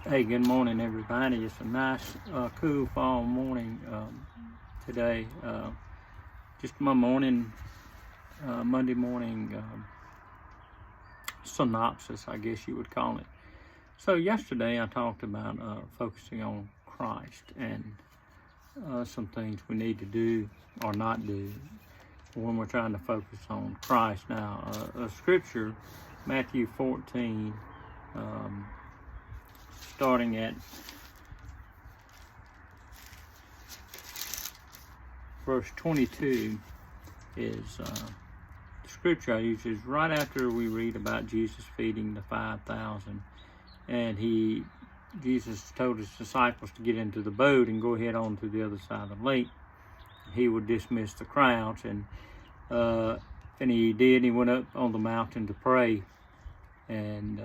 Hey, good morning, everybody. It's a nice, cool fall morning today. Just my morning, Monday morning synopsis, I guess you would call it. So, yesterday I talked about focusing on Christ and some things we need to do or not do when we're trying to focus on Christ. Now, a scripture, Matthew 14, starting at verse 22 is the scripture I use is right after we read about Jesus feeding the 5,000, and Jesus told his disciples to get into the boat and go ahead on to the other side of the lake. He would dismiss the crowds, and he did. He went up on the mountain to pray, and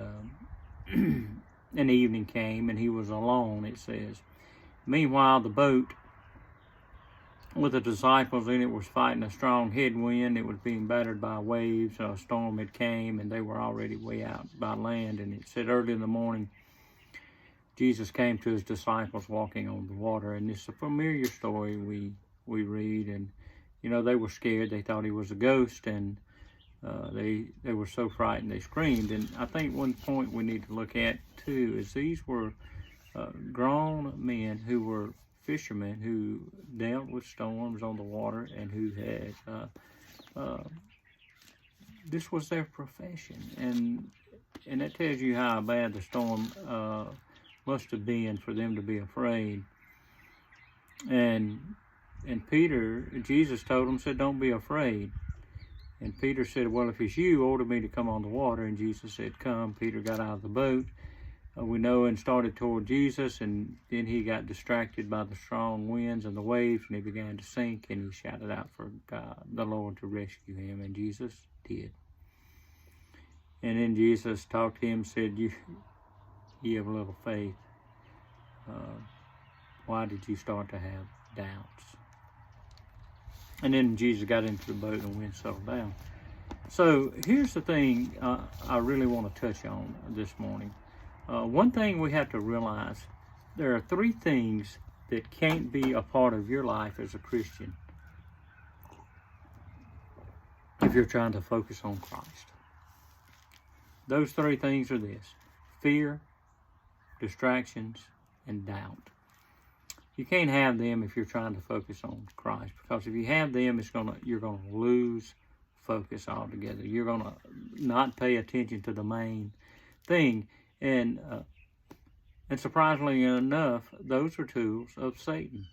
an evening came, and he was alone, it says. Meanwhile, the boat with the disciples in it was fighting a strong headwind. It was being battered by waves. A storm had came, and they were already way out by land. And it said early in the morning, Jesus came to his disciples walking on the water. And it's a familiar story we read. And, they were scared. They thought he was a ghost, and they were so frightened they screamed. And I think one point we need to look at too is these were grown men who were fishermen who dealt with storms on the water and who had this was their profession, and that tells you how bad the storm must have been for them to be afraid. And Jesus told them, said, "Don't be afraid." And Peter said, "Well, if it's you, order me to come on the water." And Jesus said, "Come." Peter got out of the boat, we know, and started toward Jesus, and then he got distracted by the strong winds and the waves, and he began to sink, and he shouted out for God, the Lord, to rescue him, and Jesus did. And then Jesus talked to him, said, you have little faith. Why did you start to have doubts? And then Jesus got into the boat and the wind settled down. So here's the thing I really want to touch on this morning. One thing we have to realize, there are three things that can't be a part of your life as a Christian if you're trying to focus on Christ. Those three things are this: fear, distractions, and doubt. You can't have them if you're trying to focus on Christ, because if you have them, you're gonna lose focus altogether. You're gonna not pay attention to the main thing. And surprisingly enough, those are tools of Satan: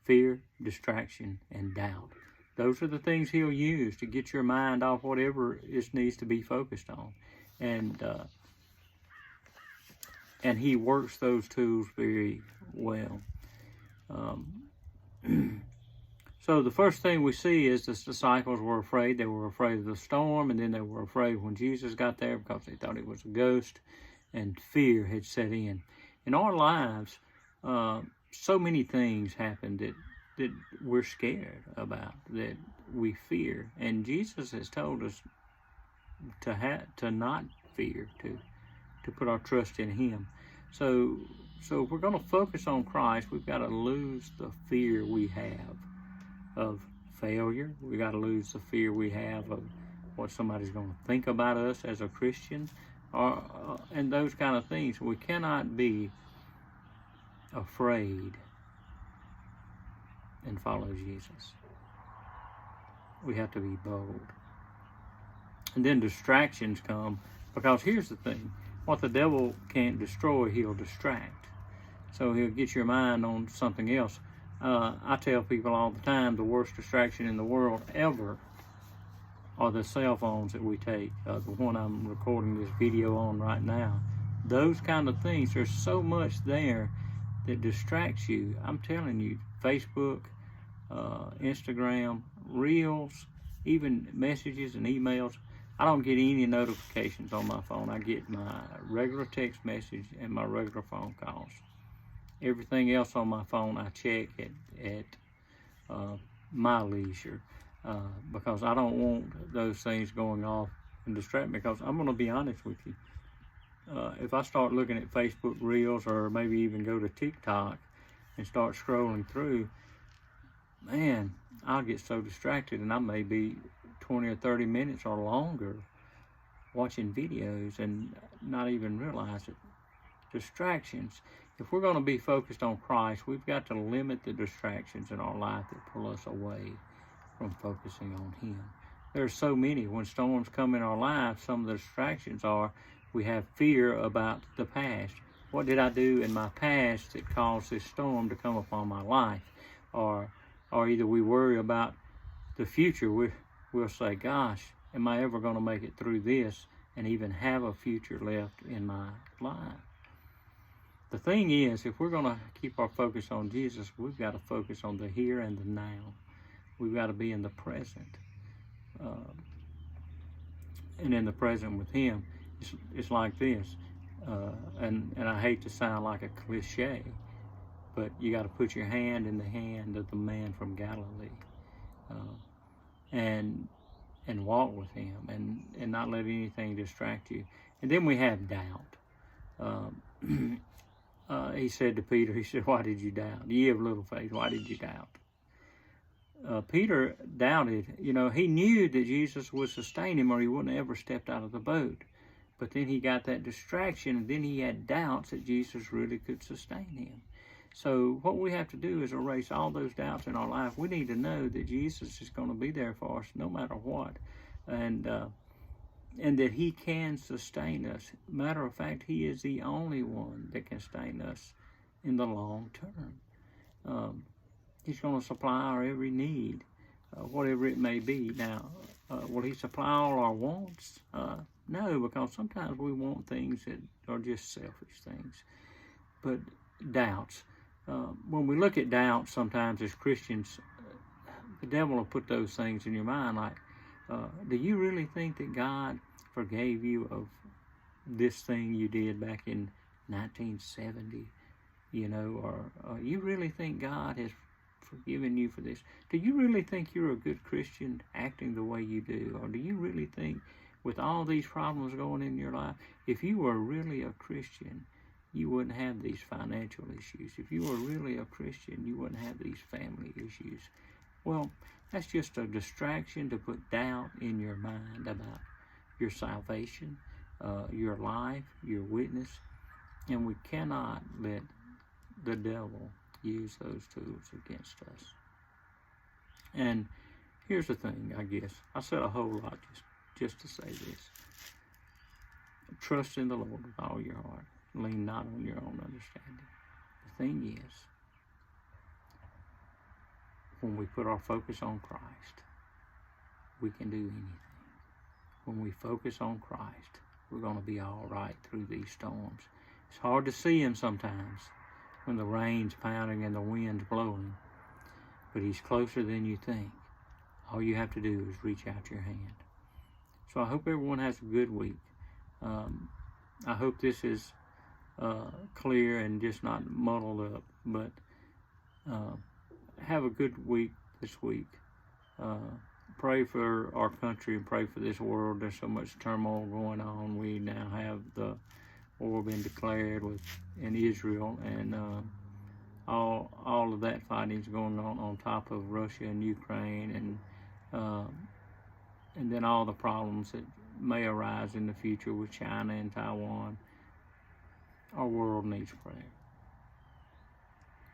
fear, distraction, and doubt. Those are the things he'll use to get your mind off whatever it needs to be focused on. And he works those tools very well. So the first thing we see is the disciples were afraid. They were afraid of the storm, and then they were afraid when Jesus got there because they thought it was a ghost, and fear had set in. In our lives, so many things happen that we're scared about, that we fear. And Jesus has told us to not fear, to put our trust in him. So if we're going to focus on Christ, we've got to lose the fear we have of failure. We've got to lose the fear we have of what somebody's going to think about us as a Christian, and those kind of things. We cannot be afraid and follow Jesus. We have to be bold. And then distractions come, because here's the thing: what the devil can't destroy, he'll distract. So he'll get your mind on something else. I tell people all the time, the worst distraction in the world ever are the cell phones that we take. The one I'm recording this video on right now. Those kind of things, there's so much there that distracts you. I'm telling you, Facebook, Instagram, Reels, even messages and emails. I don't get any notifications on my phone. I get my regular text message and my regular phone calls. Everything else on my phone I check at my leisure, because I don't want those things going off and distract me. Because I'm going to be honest with you, if I start looking at Facebook Reels or maybe even go to TikTok and start scrolling through, man, I'll get so distracted, and I may be 20 or 30 minutes or longer watching videos and not even realize it. Distractions. If we're going to be focused on Christ, we've got to limit the distractions in our life that pull us away from focusing on Him. There's so many. When storms come in our life, some of the distractions are we have fear about the past. What did I do in my past that caused this storm to come upon my life? Or either we worry about the future. We'll say, gosh, am I ever going to make it through this and even have a future left in my life? The thing is, if we're going to keep our focus on Jesus, we've got to focus on the here and the now. We've got to be in the present. And in the present with Him, it's like this. And I hate to sound like a cliche, but you got to put your hand in the hand of the man from Galilee, and walk with Him, and not let anything distract you. And then we have doubt. He said to Peter, he said, why did you doubt? You have little faith. Why did you doubt? Peter doubted. You know, he knew that Jesus would sustain him or he wouldn't have ever stepped out of the boat. But then he got that distraction, and then he had doubts that Jesus really could sustain him. So what we have to do is erase all those doubts in our life. We need to know that Jesus is going to be there for us no matter what. And that He can sustain us. Matter of fact, He is the only one that can sustain us in the long term. He's going to supply our every need, whatever it may be. Now, will He supply all our wants? No, because sometimes we want things that are just selfish things. But doubts. When we look at doubts, sometimes as Christians, the devil will put those things in your mind like, do you really think that God forgave you of this thing you did back in 1970? You know, or you really think God has forgiven you for this? Do you really think you're a good Christian acting the way you do? Or do you really think, with all these problems going in your life, if you were really a Christian, you wouldn't have these financial issues? If you were really a Christian, you wouldn't have these family issues? Well, that's just a distraction to put doubt in your mind about your salvation, your life, your witness. And we cannot let the devil use those tools against us. And here's the thing, I guess. I said a whole lot just to say this. Trust in the Lord with all your heart. Lean not on your own understanding. The thing is, when we put our focus on Christ, we can do anything. When we focus on Christ, we're going to be all right through these storms. It's hard to see Him sometimes when the rain's pounding and the wind's blowing, but He's closer than you think. All you have to do is reach out your hand. So I hope everyone has a good week. I hope this is clear and just not muddled up, but have a good week this week. Pray for our country and pray for this world. There's so much turmoil going on. We now have the war been declared in Israel, and all of that fighting is going on top of Russia and Ukraine, and then all the problems that may arise in the future with China and Taiwan. Our world needs prayer.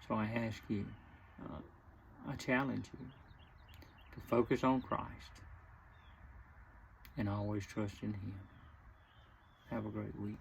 So I ask you, I challenge you to focus on Christ and always trust in Him. Have a great week.